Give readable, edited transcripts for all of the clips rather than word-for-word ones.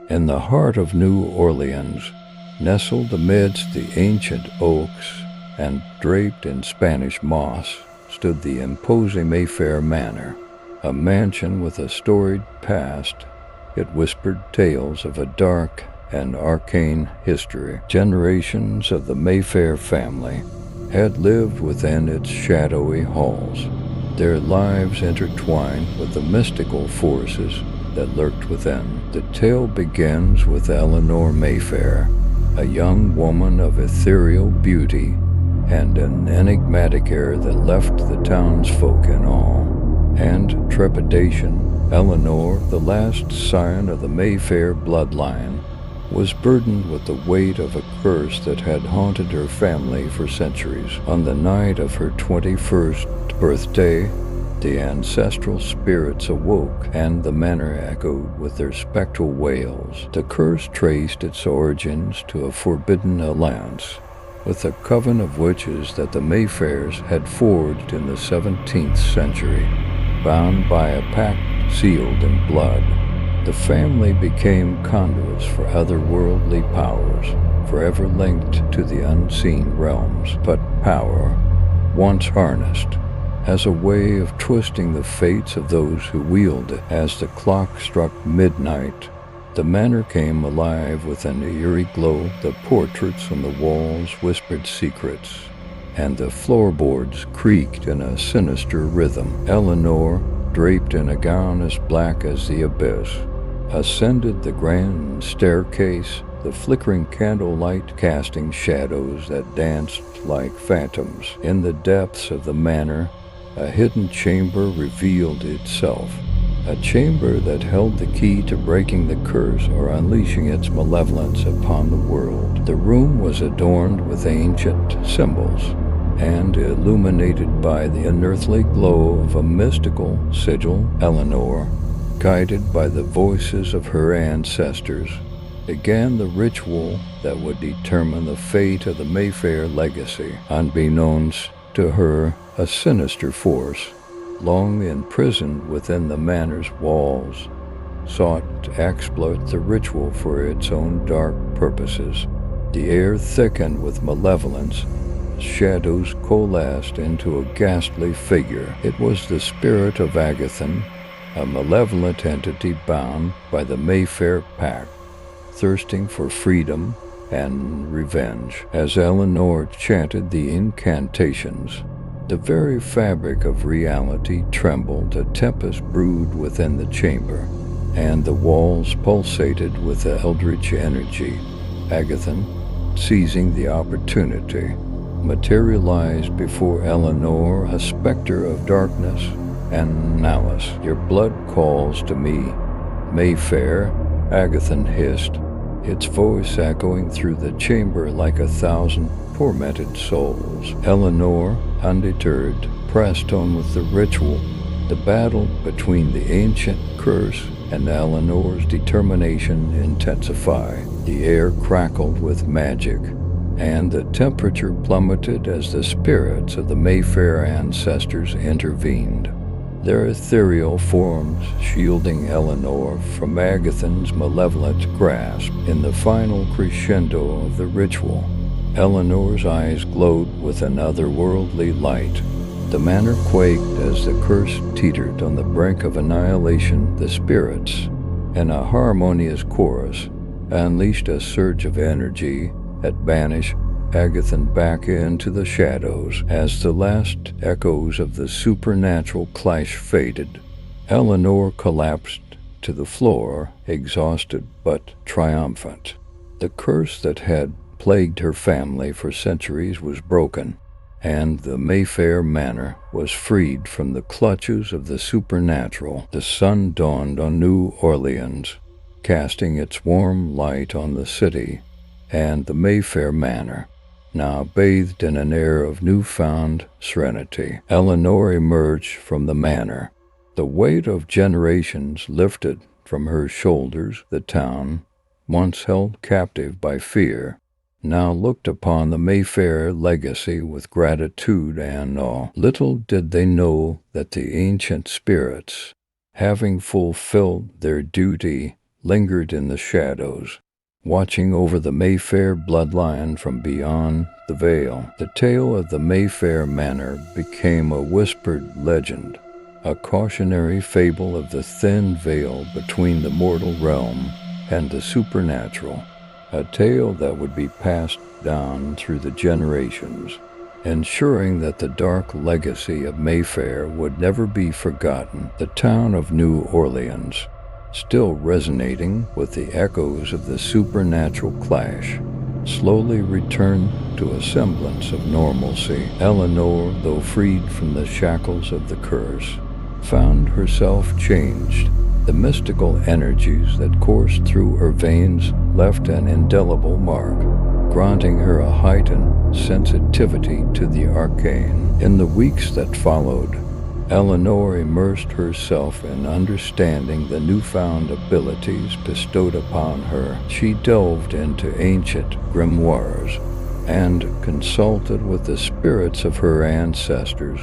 In the heart of New Orleans, nestled amidst the ancient oaks and draped in Spanish moss, stood the imposing Mayfair Manor, a mansion with a storied past. It whispered tales of a dark and arcane history. Generations of the Mayfair family had lived within its shadowy halls, their lives intertwined with the mystical forces that lurked within. The tale begins with Eleanor Mayfair, a young woman of ethereal beauty and an enigmatic air that left the townsfolk in awe and trepidation. Eleanor, the last scion of the Mayfair bloodline, was burdened with the weight of a curse that had haunted her family for centuries. On the night of her 21st birthday, the ancestral spirits awoke, and the manor echoed with their spectral wails. The curse traced its origins to a forbidden alliance with a coven of witches that the Mayfairs had forged in the 17th century. Bound by a pact sealed in blood, the family became conduits for otherworldly powers, forever linked to the unseen realms. But power, once harnessed, has a way of twisting the fates of those who wield it. As the clock struck midnight, the manor came alive with an eerie glow. The portraits on the walls whispered secrets, and the floorboards creaked in a sinister rhythm. Eleanor, draped in a gown as black as the abyss, ascended the grand staircase, the flickering candlelight casting shadows that danced like phantoms. In the depths of the manor, a hidden chamber revealed itself, a chamber that held the key to breaking the curse or unleashing its malevolence upon the world. The room was adorned with ancient symbols and illuminated by the unearthly glow of a mystical sigil. Eleanor, guided by the voices of her ancestors, began the ritual that would determine the fate of the Mayfair legacy. Unbeknownst to her, a sinister force, long imprisoned within the manor's walls, sought to exploit the ritual for its own dark purposes. The air thickened with malevolence. Shadows coalesced into a ghastly figure. It was the spirit of Agathon, a malevolent entity bound by the Mayfair pact, thirsting for freedom and revenge. As Eleanor chanted the incantations, the very fabric of reality trembled. A tempest brewed within the chamber, and the walls pulsated with the eldritch energy. Agathon, seizing the opportunity, materialized before Eleanor, a specter of darkness and malice. "Your blood calls to me, Mayfair," Agathon hissed, its voice echoing through the chamber like 1,000 tormented souls. Eleanor, undeterred, pressed on with the ritual. The battle between the ancient curse and Eleanor's determination intensified. The air crackled with magic, and the temperature plummeted as the spirits of the Mayfair ancestors intervened, their ethereal forms shielding Eleanor from Agathon's malevolent grasp. In the final crescendo of the ritual, Eleanor's eyes glowed with an otherworldly light. The manor quaked as the curse teetered on the brink of annihilation. The spirits, in a harmonious chorus, unleashed a surge of energy that banished Agathon back into the shadows. As the last echoes of the supernatural clash faded, Eleanor collapsed to the floor, exhausted but triumphant. The curse that had plagued her family for centuries was broken, and the Mayfair Manor was freed from the clutches of the supernatural. The sun dawned on New Orleans, casting its warm light on the city and the Mayfair Manor, now bathed in an air of newfound serenity. Eleanor emerged from the manor, the weight of generations lifted from her shoulders. The town, once held captive by fear, now looked upon the Mayfair legacy with gratitude and awe. Little did they know that the ancient spirits, having fulfilled their duty lingered in the shadows, watching over the Mayfair bloodline from beyond the veil. The tale of the Mayfair Manor became a whispered legend, a cautionary fable of the thin veil between the mortal realm and the supernatural, a tale that would be passed down through the generations, ensuring that the dark legacy of Mayfair would never be forgotten. The town of New Orleans, still resonating with the echoes of the supernatural clash, slowly returned to a semblance of normalcy. Eleanor, though freed from the shackles of the curse, found herself changed. The mystical energies that coursed through her veins left an indelible mark, granting her a heightened sensitivity to the arcane. In the weeks that followed, Eleanor immersed herself in understanding the newfound abilities bestowed upon her. She delved into ancient grimoires and consulted with the spirits of her ancestors,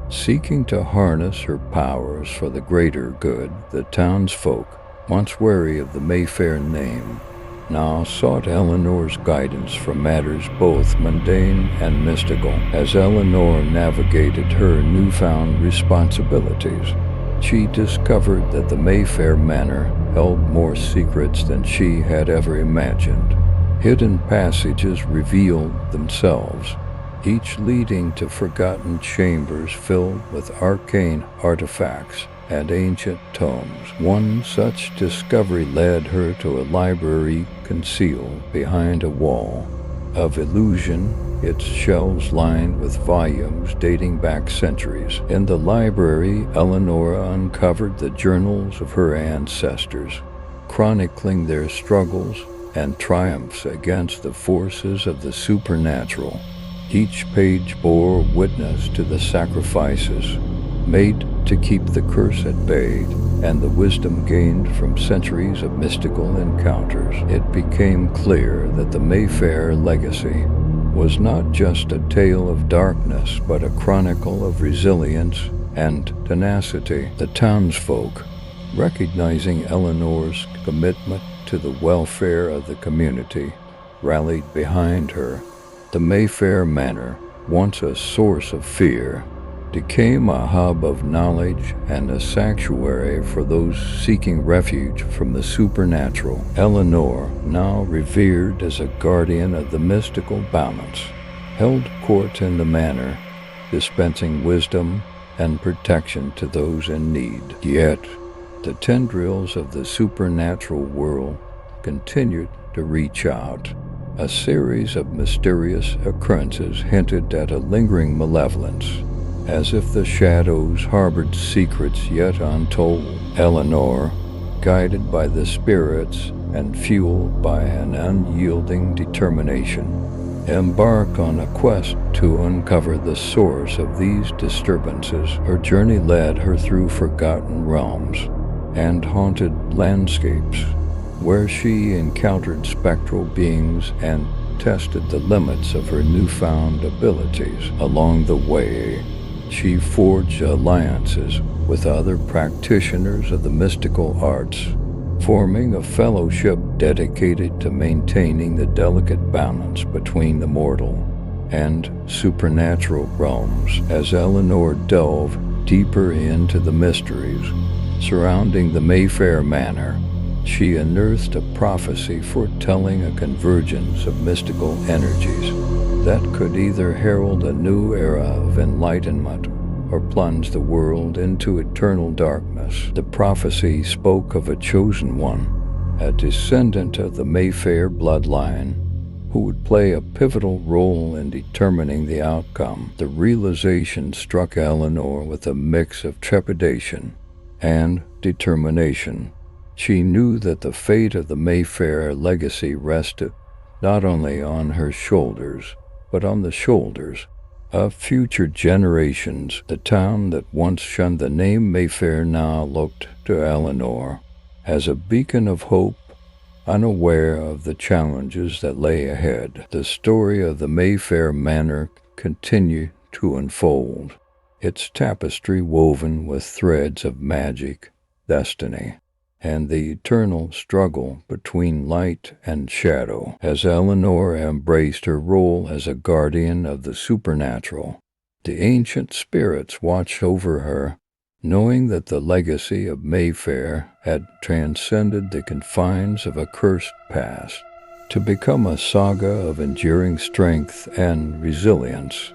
seeking to harness her powers for the greater good. The townsfolk, once wary of the Mayfair name, now sought Eleanor's guidance for matters both mundane and mystical. As Eleanor navigated her newfound responsibilities, she discovered that the Mayfair Manor held more secrets than she had ever imagined. Hidden passages revealed themselves, each leading to forgotten chambers filled with arcane artifacts and ancient tomes. One such discovery led her to a library concealed behind a wall of illusion, its shelves lined with volumes dating back centuries. In the library, Eleanor uncovered the journals of her ancestors, chronicling their struggles and triumphs against the forces of the supernatural. Each page bore witness to the sacrifices made to keep the curse at bay and the wisdom gained from centuries of mystical encounters. It became clear that the Mayfair legacy was not just a tale of darkness, but a chronicle of resilience and tenacity. The townsfolk, recognizing Eleanor's commitment to the welfare of the community, rallied behind her. The Mayfair Manor, once a source of fear, became a hub of knowledge and a sanctuary for those seeking refuge from the supernatural. Eleanor, now revered as a guardian of the mystical balance, held court in the manor, dispensing wisdom and protection to those in need. Yet, the tendrils of the supernatural world continued to reach out. A series of mysterious occurrences hinted at a lingering malevolence, as if the shadows harbored secrets yet untold. Eleanor, guided by the spirits and fueled by an unyielding determination, embarked on a quest to uncover the source of these disturbances. Her journey led her through forgotten realms and haunted landscapes, where she encountered spectral beings and tested the limits of her newfound abilities. Along the way, she forged alliances with other practitioners of the mystical arts, forming a fellowship dedicated to maintaining the delicate balance between the mortal and supernatural realms. As Eleanor delved deeper into the mysteries surrounding the Mayfair Manor, she unearthed a prophecy foretelling a convergence of mystical energies that could either herald a new era of enlightenment or plunge the world into eternal darkness. The prophecy spoke of a chosen one, a descendant of the Mayfair bloodline, who would play a pivotal role in determining the outcome. The realization struck Eleanor with a mix of trepidation and determination. She knew that the fate of the Mayfair legacy rested not only on her shoulders, but on the shoulders of future generations. The town that once shunned the name Mayfair now looked to Eleanor as a beacon of hope, unaware of the challenges that lay ahead. The story of the Mayfair Manor continued to unfold, its tapestry woven with threads of magic, destiny, and the eternal struggle between light and shadow. As Eleanor embraced her role as a guardian of the supernatural, the ancient spirits watched over her, knowing that the legacy of Mayfair had transcended the confines of a cursed past to become a saga of enduring strength and resilience.